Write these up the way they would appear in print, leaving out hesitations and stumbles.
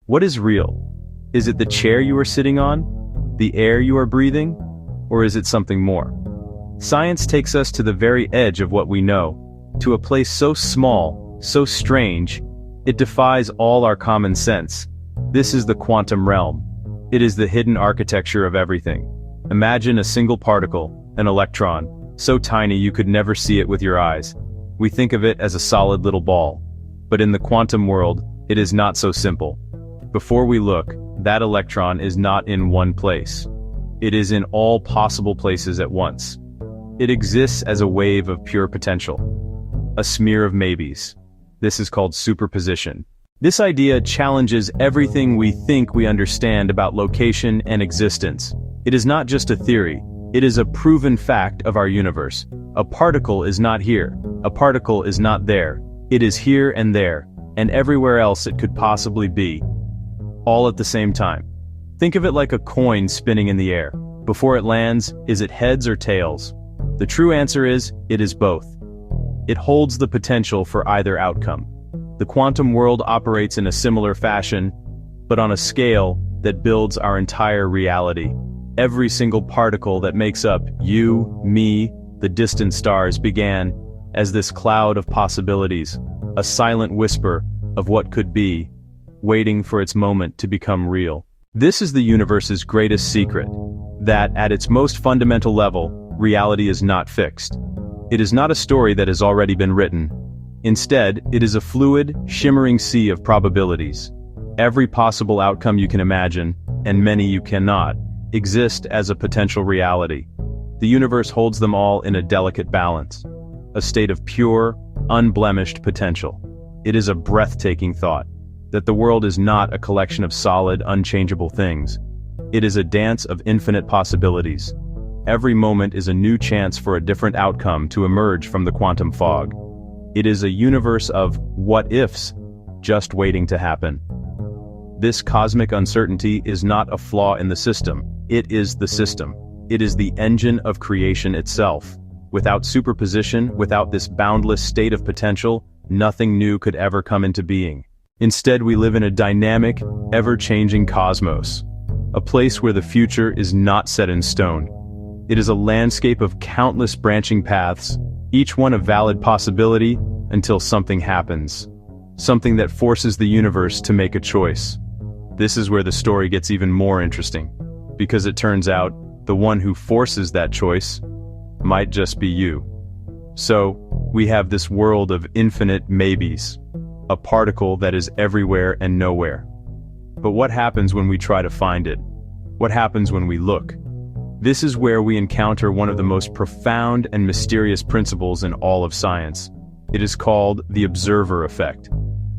What is real? Is it the chair you are sitting on? The air you are breathing? Or is it something more? Science takes us to the very edge of what we know, to a place so small, so strange, it defies all our common sense. This is the quantum realm. It is the hidden architecture of everything. Imagine a single particle, an electron, so tiny you could never see it with your eyes. We think of it as a solid little ball. But in the quantum world, it is not so simple. Before we look, that electron is not in one place. It is in all possible places at once. It exists as a wave of pure potential. A smear of maybes. This is called superposition. This idea challenges everything we think we understand about location and existence. It is not just a theory, it is a proven fact of our universe. A particle is not here, a particle is not there. It is here and there, and everywhere else it could possibly be. All at the same time. Think of it like a coin spinning in the air. Before it lands, is it heads or tails? The true answer is, it is both. It holds the potential for either outcome. The quantum world operates in a similar fashion, but on a scale that builds our entire reality. Every single particle that makes up you, me, the distant stars began as this cloud of possibilities, a silent whisper of what could be, waiting for its moment to become real. This is the universe's greatest secret, that at its most fundamental level, reality is not fixed. It is not a story that has already been written. Instead, it is a fluid, shimmering sea of probabilities. Every possible outcome you can imagine, and many you cannot, exist as a potential reality. The universe holds them all in a delicate balance, a state of pure, unblemished potential. It is a breathtaking thought, that the world is not a collection of solid, unchangeable things. It is a dance of infinite possibilities. Every moment is a new chance for a different outcome to emerge from the quantum fog. It is a universe of what-ifs, just waiting to happen. This cosmic uncertainty is not a flaw in the system. It is the system. It is the engine of creation itself. Without superposition, without this boundless state of potential, nothing new could ever come into being. Instead, we live in a dynamic, ever-changing cosmos. A place where the future is not set in stone. It is a landscape of countless branching paths, each one a valid possibility, until something happens. Something that forces the universe to make a choice. This is where the story gets even more interesting, because it turns out, the one who forces that choice might just be you. So, we have this world of infinite maybes, a particle that is everywhere and nowhere. But what happens when we try to find it? What happens when we look? This is where we encounter one of the most profound and mysterious principles in all of science. It is called the observer effect.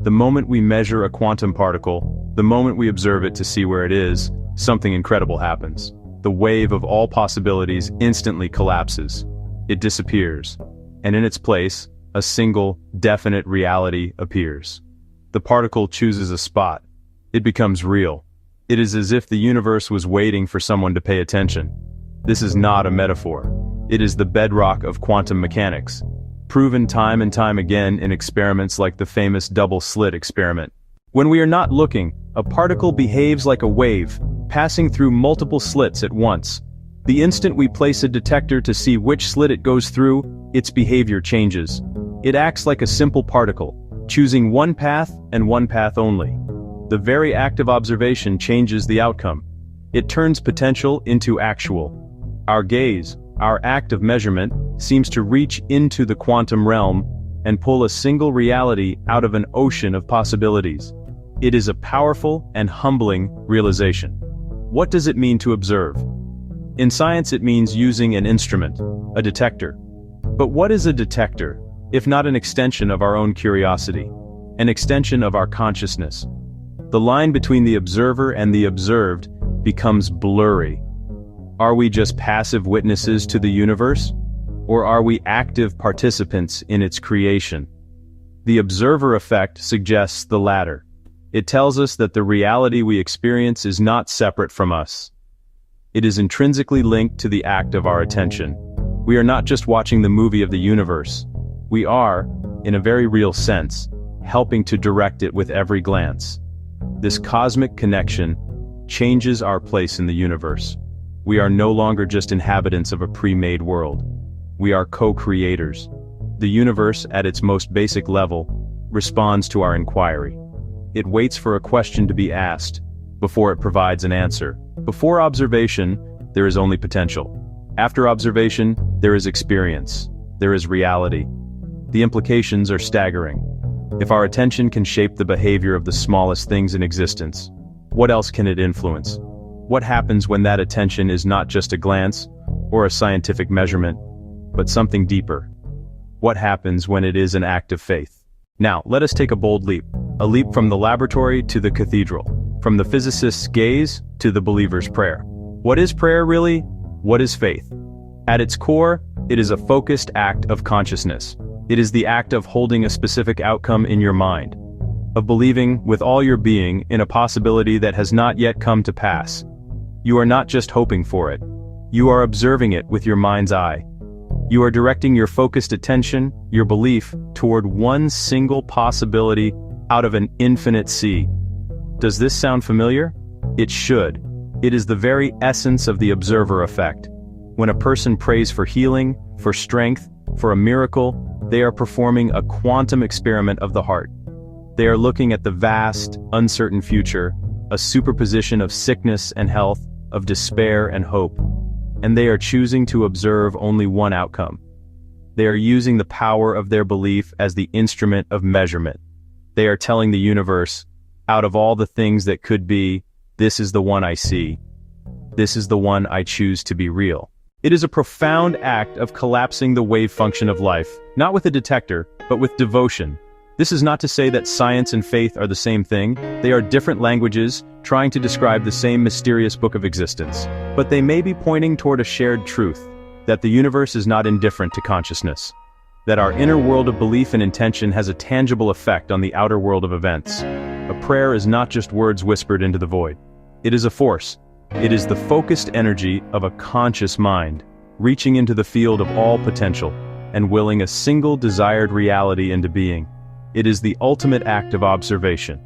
The moment we measure a quantum particle, the moment we observe it to see where it is, something incredible happens. The wave of all possibilities instantly collapses. It disappears. And in its place, a single, definite reality appears. The particle chooses a spot. It becomes real. It is as if the universe was waiting for someone to pay attention. This is not a metaphor. It is the bedrock of quantum mechanics, proven time and time again in experiments like the famous double-slit experiment. When we are not looking, a particle behaves like a wave, passing through multiple slits at once. The instant we place a detector to see which slit it goes through, its behavior changes. It acts like a simple particle, choosing one path and one path only. The very act of observation changes the outcome. It turns potential into actual. Our gaze, our act of measurement, seems to reach into the quantum realm and pull a single reality out of an ocean of possibilities. It is a powerful and humbling realization. What does it mean to observe? In science, it means using an instrument, a detector. But what is a detector, if not an extension of our own curiosity, an extension of our consciousness? The line between the observer and the observed becomes blurry. Are we just passive witnesses to the universe? Or are we active participants in its creation? The observer effect suggests the latter. It tells us that the reality we experience is not separate from us. It is intrinsically linked to the act of our attention. We are not just watching the movie of the universe. We are, in a very real sense, helping to direct it with every glance. This cosmic connection changes our place in the universe. We are no longer just inhabitants of a pre-made world. We are co-creators. The universe, at its most basic level, responds to our inquiry. It waits for a question to be asked before it provides an answer. Before observation, there is only potential. After observation, there is experience. There is reality. The implications are staggering. If our attention can shape the behavior of the smallest things in existence, what else can it influence? What happens when that attention is not just a glance or a scientific measurement, but something deeper? What happens when it is an act of faith? Now, let us take a bold leap. A leap from the laboratory to the cathedral. From the physicist's gaze to the believer's prayer. What is prayer really? What is faith? At its core, it is a focused act of consciousness. It is the act of holding a specific outcome in your mind, of believing with all your being in a possibility that has not yet come to pass. You are not just hoping for it. You are observing it with your mind's eye. You are directing your focused attention, your belief, toward one single possibility out of an infinite sea. Does this sound familiar? It should. It is the very essence of the observer effect. When a person prays for healing, for strength, for a miracle, they are performing a quantum experiment of the heart. They are looking at the vast, uncertain future, a superposition of sickness and health, of despair and hope. And they are choosing to observe only one outcome. They are using the power of their belief as the instrument of measurement. They are telling the universe, out of all the things that could be, this is the one I see. This is the one I choose to be real. It is a profound act of collapsing the wave function of life, not with a detector, but with devotion. This is not to say that science and faith are the same thing. They are different languages, trying to describe the same mysterious book of existence. But they may be pointing toward a shared truth, that the universe is not indifferent to consciousness. That our inner world of belief and intention has a tangible effect on the outer world of events. A prayer is not just words whispered into the void. It is a force. It is the focused energy of a conscious mind, reaching into the field of all potential, and willing a single desired reality into being. It is the ultimate act of observation.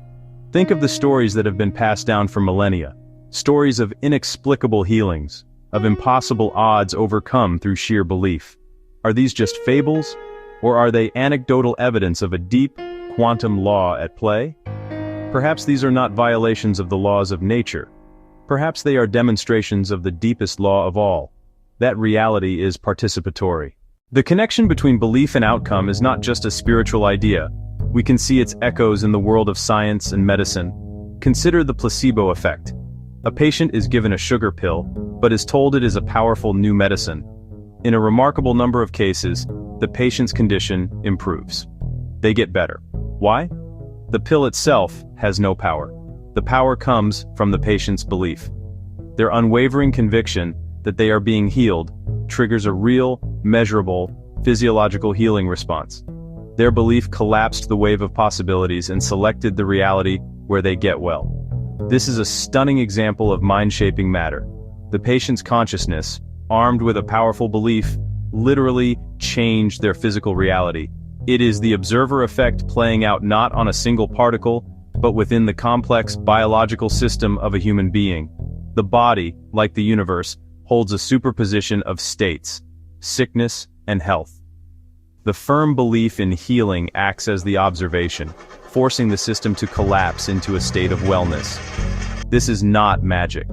Think of the stories that have been passed down for millennia. Stories of inexplicable healings, of impossible odds overcome through sheer belief. Are these just fables, or are they anecdotal evidence of a deep, quantum law at play? Perhaps these are not violations of the laws of nature. Perhaps they are demonstrations of the deepest law of all. That reality is participatory. The connection between belief and outcome is not just a spiritual idea. We can see its echoes in the world of science and medicine. Consider the placebo effect. A patient is given a sugar pill, but is told it is a powerful new medicine. In a remarkable number of cases, the patient's condition improves. They get better. Why? The pill itself has no power. The power comes from the patient's belief. Their unwavering conviction that they are being healed triggers a real, measurable, physiological healing response. Their belief collapsed the wave of possibilities and selected the reality where they get well. This is a stunning example of mind-shaping matter. The patient's consciousness, armed with a powerful belief, literally changed their physical reality. It is the observer effect playing out not on a single particle, but within the complex biological system of a human being. The body, like the universe, holds a superposition of states, sickness and health. The firm belief in healing acts as the observation, forcing the system to collapse into a state of wellness. This is not magic.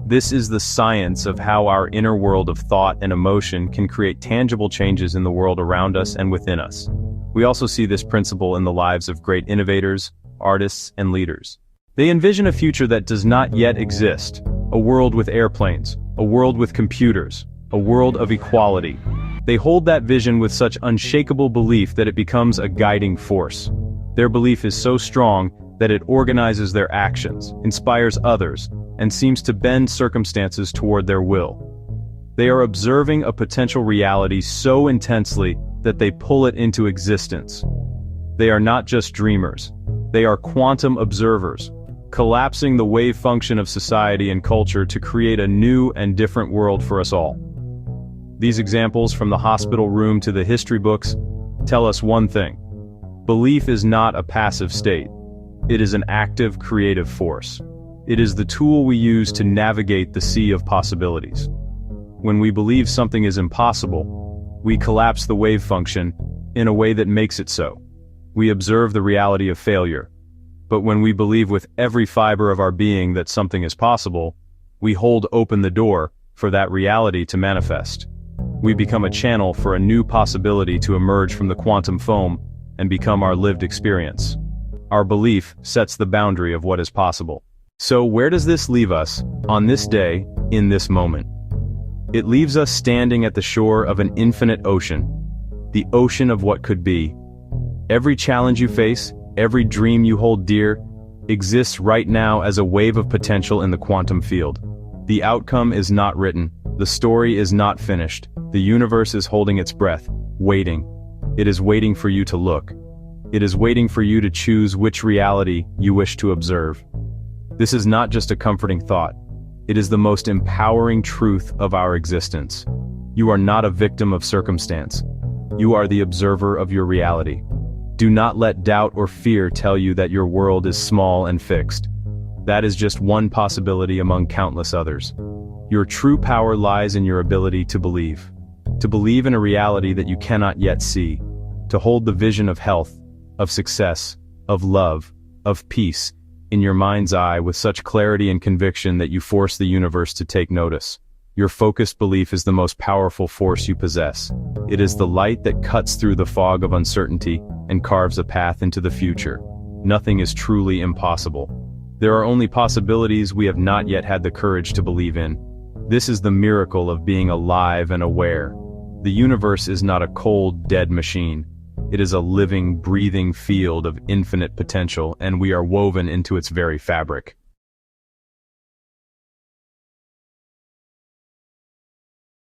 This is the science of how our inner world of thought and emotion can create tangible changes in the world around us and within us. We also see this principle in the lives of great innovators, artists, and leaders. They envision a future that does not yet exist, a world with airplanes, a world with computers, a world of equality. They hold that vision with such unshakable belief that it becomes a guiding force. Their belief is so strong that it organizes their actions, inspires others, and seems to bend circumstances toward their will. They are observing a potential reality so intensely that they pull it into existence. They are not just dreamers. They are quantum observers, collapsing the wave function of society and culture to create a new and different world for us all. These examples, from the hospital room to the history books, tell us one thing. Belief is not a passive state. It is an active, creative force. It is the tool we use to navigate the sea of possibilities. When we believe something is impossible, we collapse the wave function in a way that makes it so. We observe the reality of failure. But when we believe with every fiber of our being that something is possible, we hold open the door for that reality to manifest. We become a channel for a new possibility to emerge from the quantum foam and become our lived experience. Our belief sets the boundary of what is possible. So where does this leave us on this day, in this moment? It leaves us standing at the shore of an infinite ocean, the ocean of what could be. Every challenge you face, every dream you hold dear, exists right now as a wave of potential in the quantum field. The outcome is not written, the story is not finished, the universe is holding its breath, waiting. It is waiting for you to look. It is waiting for you to choose which reality you wish to observe. This is not just a comforting thought. It is the most empowering truth of our existence. You are not a victim of circumstance. You are the observer of your reality. Do not let doubt or fear tell you that your world is small and fixed. That is just one possibility among countless others. Your true power lies in your ability to believe. To believe in a reality that you cannot yet see. To hold the vision of health, of success, of love, of peace, in your mind's eye with such clarity and conviction that you force the universe to take notice. Your focused belief is the most powerful force you possess. It is the light that cuts through the fog of uncertainty and carves a path into the future. Nothing is truly impossible. There are only possibilities we have not yet had the courage to believe in. This is the miracle of being alive and aware. The universe is not a cold, dead machine. It is a living, breathing field of infinite potential, and we are woven into its very fabric.